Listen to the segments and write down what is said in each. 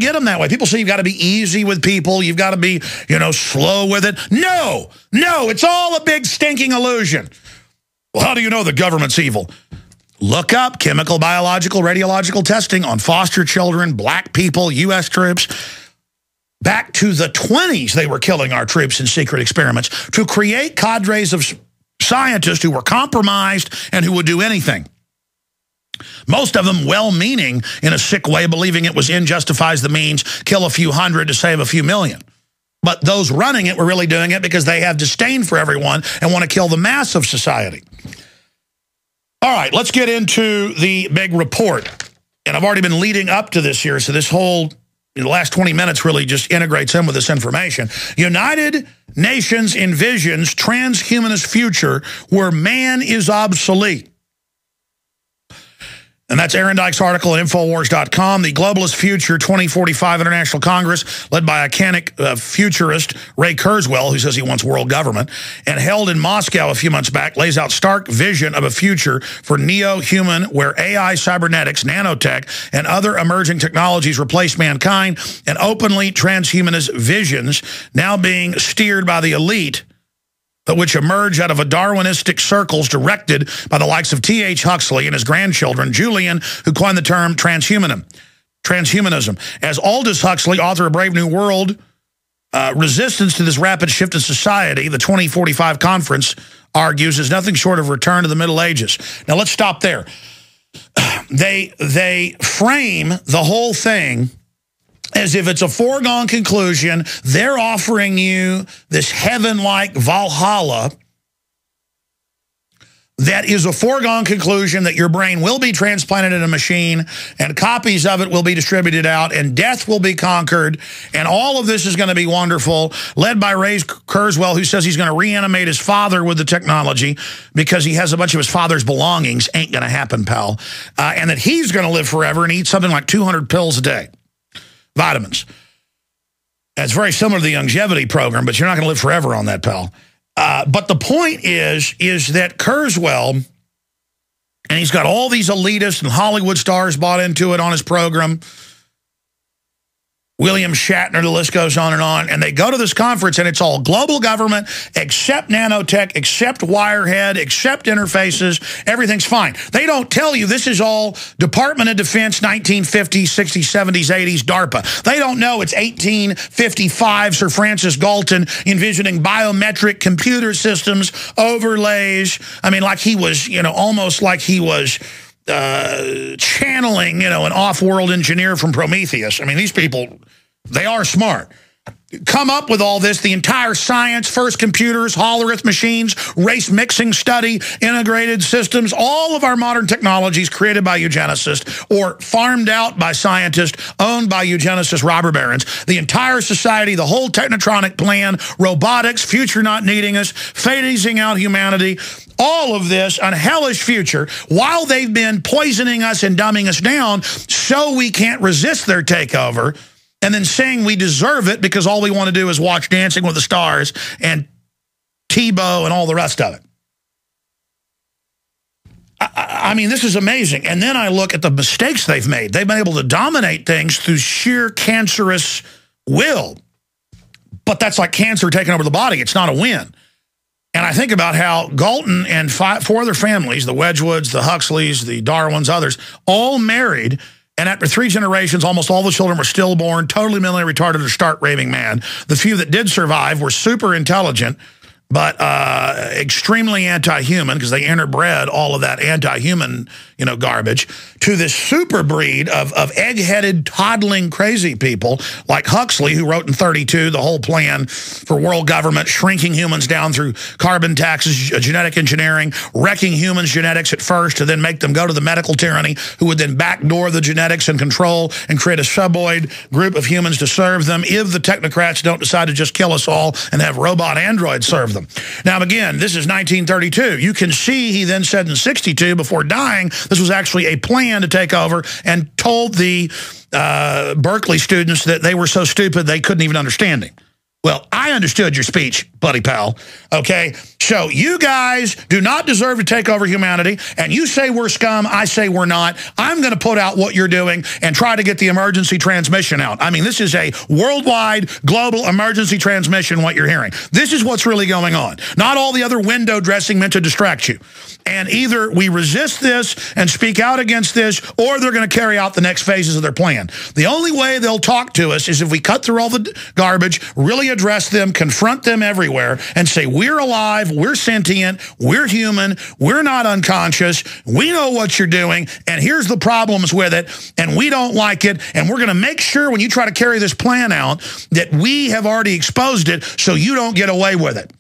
get them that way. People say you've got to be easy with people. You've got to be, slow with it. No, it's all a big stinking illusion. Well, how do you know the government's evil? Look up chemical, biological, radiological testing on foster children, black people, U.S. troops. Back to the 20s, they were killing our troops in secret experiments to create cadres of scientists who were compromised and who would do anything. Most of them well-meaning in a sick way, believing it was end justifies the means, kill a few hundred to save a few million. But those running it were really doing it because they have disdain for everyone and want to kill the mass of society. All right, let's get into the big report. And I've already been leading up to this here, so this whole the last 20 minutes really just integrates in with this information. United Nations envisions transhumanist future where man is obsolete. And that's Aaron Dyke's article at Infowars.com. The Globalist Future 2045 International Congress, led by iconic futurist Ray Kurzweil, who says he wants world government, and held in Moscow a few months back, lays out stark vision of a future for neo-human where AI, cybernetics, nanotech, and other emerging technologies replace mankind, and openly transhumanist visions now being steered by the elite, but which emerge out of a Darwinistic circles directed by the likes of T.H. Huxley and his grandchildren, Julian, who coined the term transhumanism. As Aldous Huxley, author of Brave New World, resistance to this rapid shift in society, the 2045 conference argues, is nothing short of return to the Middle Ages. Now, let's stop there. They frame the whole thing as if it's a foregone conclusion. They're offering you this heaven-like Valhalla that is a foregone conclusion that your brain will be transplanted in a machine and copies of it will be distributed out and death will be conquered and all of this is going to be wonderful, led by Ray Kurzweil, who says he's going to reanimate his father with the technology because he has a bunch of his father's belongings. Ain't going to happen, pal. And that he's going to live forever and eat something like 200 pills a day. Vitamins. It's very similar to the longevity program, but you're not going to live forever on that, pal. But the point is that Kurzweil, and he's got all these elitists and Hollywood stars bought into it on his program, William Shatner, the list goes on, and they go to this conference, and it's all global government, except nanotech, except wirehead, except interfaces. Everything's fine. They don't tell you this is all Department of Defense 1950s, 60s, 70s, 80s, DARPA. They don't know it's 1855 Sir Francis Galton envisioning biometric computer systems, overlays. I mean, like he was, almost like he was channeling, an off-world engineer from Prometheus. I mean, these people, they are smart. Come up with all this, the entire science, first computers, holograph machines, race mixing study, integrated systems, all of our modern technologies created by eugenicists or farmed out by scientists, owned by eugenicist robber barons. The entire society, the whole technotronic plan, robotics, future not needing us, phasing out humanity, all of this, a hellish future, while they've been poisoning us and dumbing us down so we can't resist their takeover, and then saying we deserve it because all we want to do is watch Dancing with the Stars and Tebow and all the rest of it. I mean, this is amazing. And then I look at the mistakes they've made. They've been able to dominate things through sheer cancerous will. But that's like cancer taking over the body. It's not a win. And I think about how Galton and four other families, the Wedgwoods, the Huxleys, the Darwins, others, all married. And after 3 generations, almost all the children were stillborn, totally mentally retarded or stark raving mad. The few that did survive were super intelligent, but extremely anti-human because they interbred all of that anti-human, garbage to this super breed of egg-headed, toddling, crazy people like Huxley, who wrote in 32 the whole plan for world government, shrinking humans down through carbon taxes, genetic engineering, wrecking humans' genetics at first to then make them go to the medical tyranny, who would then backdoor the genetics and control and create a suboid group of humans to serve them if the technocrats don't decide to just kill us all and have robot androids serve them. Now, again, this is 1932. You can see he then said in 62, before dying, this was actually a plan to take over and told the Berkeley students that they were so stupid they couldn't even understand him. Well, I understood your speech, buddy pal, okay? So you guys do not deserve to take over humanity, and you say we're scum, I say we're not. I'm going to put out what you're doing and try to get the emergency transmission out. I mean, this is a worldwide, global emergency transmission, what you're hearing. This is what's really going on. Not all the other window dressing meant to distract you. And either we resist this and speak out against this, or they're going to carry out the next phases of their plan. The only way they'll talk to us is if we cut through all the garbage, really address them, confront them everywhere, and say, we're alive, we're sentient, we're human, we're not unconscious, we know what you're doing, and here's the problems with it, and we don't like it, and we're going to make sure when you try to carry this plan out that we have already exposed it so you don't get away with it.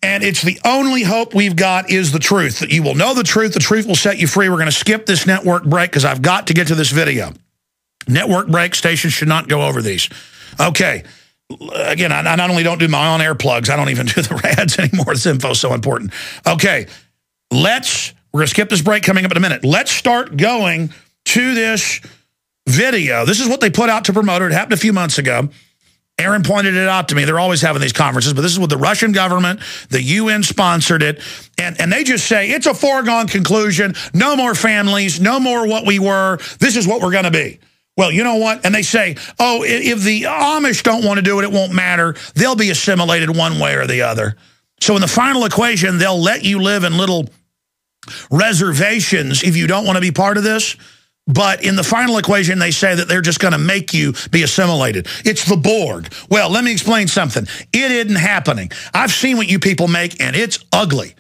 And it's the only hope we've got is the truth, that you will know the truth will set you free. We're going to skip this network break because I've got to get to this video. Network break, stations should not go over these. Okay. Again, I not only don't do my on-air plugs, I don't even do the ads anymore. This info is so important. Okay, we're going to skip this break coming up in a minute. Let's start going to this video. This is what they put out to promote it. It happened a few months ago. Aaron pointed it out to me. They're always having these conferences, but this is with the Russian government. The UN sponsored it, and they just say, it's a foregone conclusion. No more families, no more what we were. This is what we're going to be. Well, you know what? And they say, oh, if the Amish don't want to do it, it won't matter. They'll be assimilated one way or the other. So in the final equation, they'll let you live in little reservations if you don't want to be part of this. But in the final equation, they say that they're just going to make you be assimilated. It's the Borg. Well, let me explain something. It isn't happening. I've seen what you people make, and it's ugly.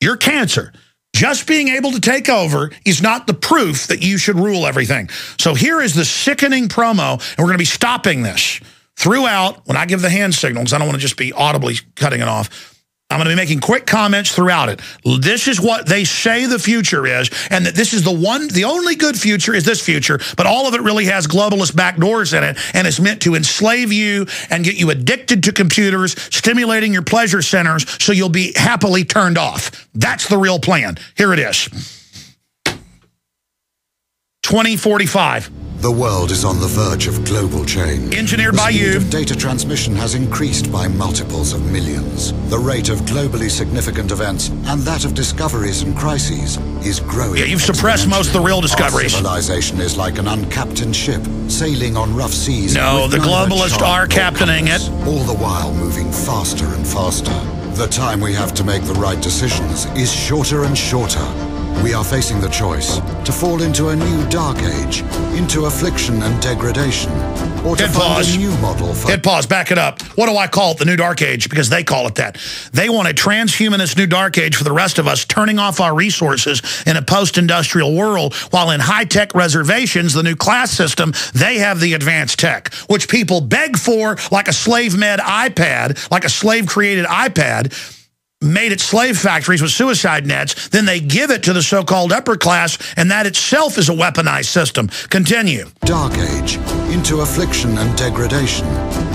You're cancer. Just being able to take over is not the proof that you should rule everything. So here is the sickening promo, and we're going to be stopping this throughout when I give the hand signals. I don't want to just be audibly cutting it off. I'm going to be making quick comments throughout it. This is what they say the future is, and that this is the only good future is this future, but all of it really has globalist backdoors in it, and it's meant to enslave you and get you addicted to computers, stimulating your pleasure centers so you'll be happily turned off. That's the real plan. Here it is. 2045. The world is on the verge of global change. Engineered by you. The speed of data transmission has increased by multiples of millions. The rate of globally significant events and that of discoveries and crises is growing. Yeah, you've suppressed most of the real discoveries. Our civilization is like an uncaptained ship sailing on rough seas. No, the globalists are captaining it. All the while moving faster and faster. The time we have to make the right decisions is shorter and shorter. We are facing the choice to fall into a new dark age, into affliction and degradation, or to find a new model for... Hit pause, back it up. What do I call it? The new dark age, because they call it that. They want a transhumanist new dark age for the rest of us, turning off our resources in a post-industrial world, while in high-tech reservations, the new class system, they have the advanced tech, which people beg for like a slave-made iPad, like a slave-created iPad, made at slave factories with suicide nets, then they give it to the so-called upper class, and that itself is a weaponized system. Continue. Dark age, into affliction and degradation,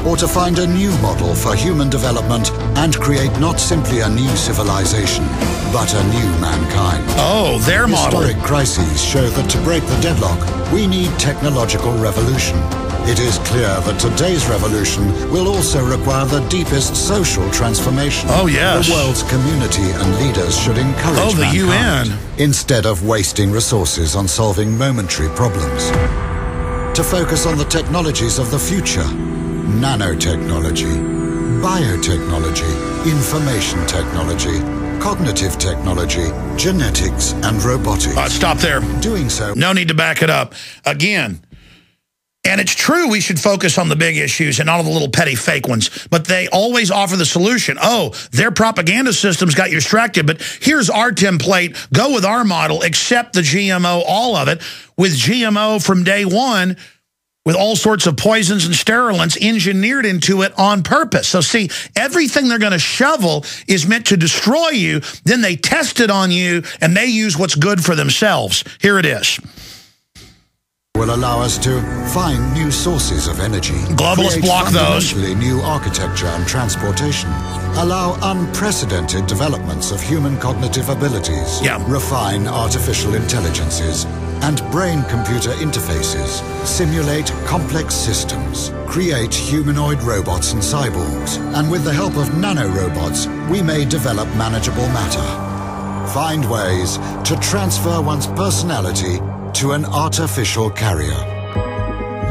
or to find a new model for human development and create not simply a new civilization, but a new mankind. Oh, their model. Historic crises show that to break the deadlock, we need technological revolution. It is clear that today's revolution will also require the deepest social transformation. Oh, yes. The world's community and leaders should encourage the mankind, UN. instead of wasting resources on solving momentary problems, to focus on the technologies of the future: nanotechnology, biotechnology, information technology, cognitive technology, genetics, and robotics. Stop there. Doing so... No need to back it up. Again... And it's true we should focus on the big issues and not all the little petty fake ones. But they always offer the solution. Oh, their propaganda system's got you distracted, but here's our template. Go with our model, accept the GMO, all of it, with GMO from day one, with all sorts of poisons and sterilants engineered into it on purpose. So see, everything they're going to shovel is meant to destroy you. Then they test it on you, and they use what's good for themselves. Here it is. Will allow us to find new sources of energy, globalists block those, new architecture and transportation, allow unprecedented developments of human cognitive abilities, refine artificial intelligences, and brain-computer interfaces simulate complex systems, create humanoid robots and cyborgs, and with the help of nanorobots, we may develop manageable matter. Find ways to transfer one's personality to an artificial carrier.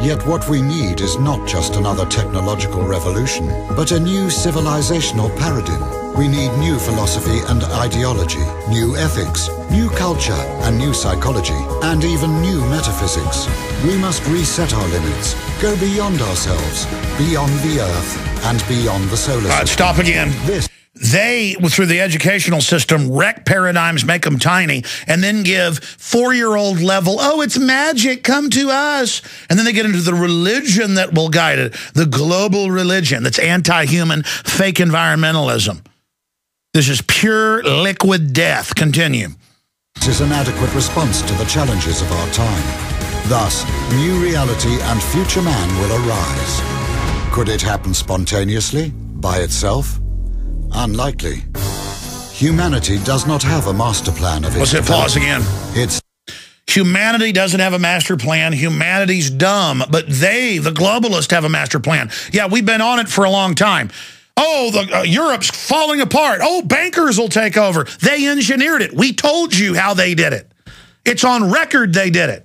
Yet what we need is not just another technological revolution, but a new civilizational paradigm. We need new philosophy and ideology, new ethics, new culture and new psychology, and even new metaphysics. We must reset our limits, go beyond ourselves, beyond the Earth, and beyond the solar system. Stop again. They, through the educational system, wreck paradigms, make them tiny, and then give 4-year-old level, oh, it's magic, come to us. And then they get into the religion that will guide it, the global religion that's anti-human, fake environmentalism. This is pure liquid death. Continue. This is an adequate response to the challenges of our time. Thus, new reality and future man will arise. Could it happen spontaneously, by itself? Unlikely. Humanity does not have a master plan of its Let's hit pause again. Humanity doesn't have a master plan. Humanity's dumb, but they, the globalists, have a master plan. Yeah, we've been on it for a long time. Oh, Europe's falling apart. Oh, bankers will take over. They engineered it. We told you how they did it. It's on record they did it.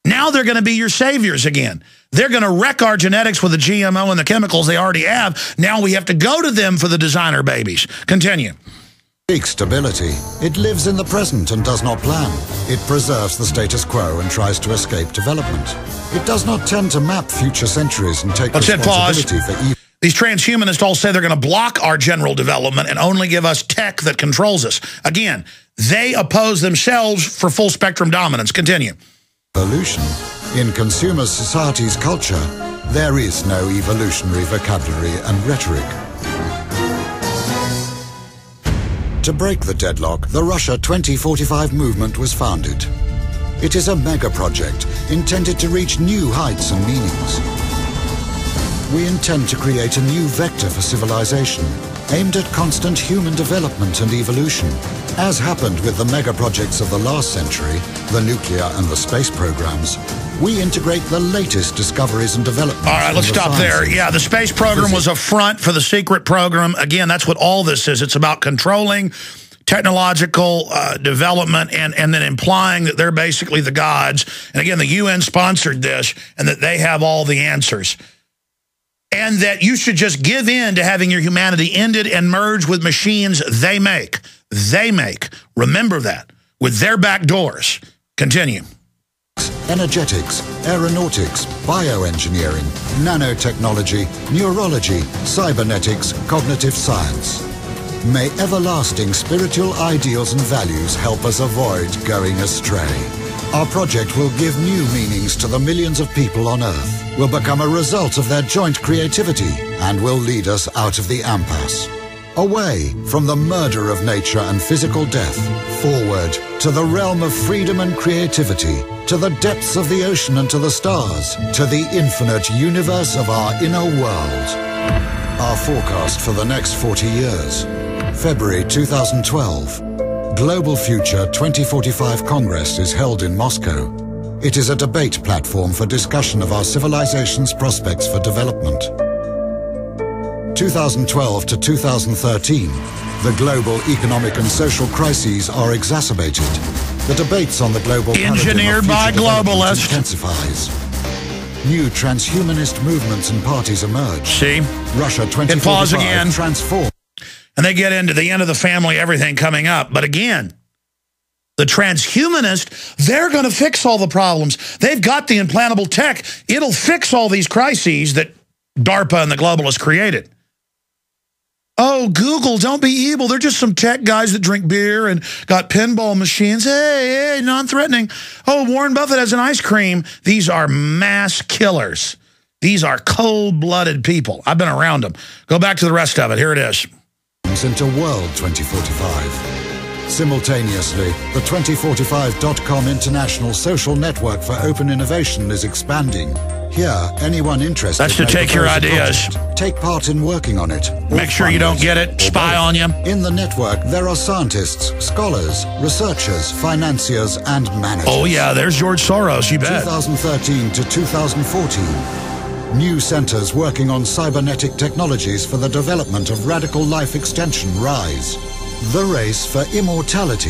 Now they're going to be your saviors again. They're going to wreck our genetics with the GMO and the chemicals they already have. Now we have to go to them for the designer babies. Continue. Seeks stability. It lives in the present and does not plan. It preserves the status quo and tries to escape development. It does not tend to map future centuries and take responsibility for evil. These transhumanists all say they're going to block our general development and only give us tech that controls us. Again, they oppose themselves for full spectrum dominance. Continue. Evolution. In consumer society's culture, there is no evolutionary vocabulary and rhetoric. To break the deadlock, the Russia 2045 movement was founded. It is a mega project intended to reach new heights and meanings. We intend to create a new vector for civilization, aimed at constant human development and evolution. As happened with the mega projects of the last century, the nuclear and the space programs, we integrate the latest discoveries and developments. All right, let's stop there. Yeah, the space program was a front for the secret program. Again, that's what all this is. It's about controlling technological development and then implying that they're basically the gods. And again, the UN sponsored this and that they have all the answers. And that you should just give in to having your humanity ended and merge with machines they make. They make. Remember that. With their back doors. Continue. Energetics, aeronautics, bioengineering, nanotechnology, neurology, cybernetics, cognitive science. May everlasting spiritual ideals and values help us avoid going astray. Our project will give new meanings to the millions of people on Earth, will become a result of their joint creativity, and will lead us out of the impasse. Away from the murder of nature and physical death, forward to the realm of freedom and creativity, to the depths of the ocean and to the stars, to the infinite universe of our inner world. Our forecast for the next 40 years. February 2012. Global Future 2045 Congress is held in Moscow. It is a debate platform for discussion of our civilization's prospects for development. 2012 to 2013, the global economic and social crises are exacerbated. The debates on the global engineered by globalists intensifies. New transhumanist movements and parties emerge. See? Russia 2045 transforms. And they get into the end of the family, everything coming up. But again, the transhumanists, they're going to fix all the problems. They've got the implantable tech. It'll fix all these crises that DARPA and the globalists created. Oh, Google, don't be evil. They're just some tech guys that drink beer and got pinball machines. Hey, non-threatening. Oh, Warren Buffett has an ice cream. These are mass killers. These are cold-blooded people. I've been around them. Go back to the rest of it. Here it is. Into World 2045. Simultaneously, the 2045.com international social network for open innovation is expanding. Here, anyone interested That's to may take your propose a ideas. project, take part in working on it. or Make sure you don't fundraise get it, or spy both. on you. In the network, there are scientists, scholars, researchers, financiers, and managers. Oh, yeah, there's George Soros, you bet. 2013 to 2014. New centers working on cybernetic technologies for the development of radical life extension rise. The race for immortality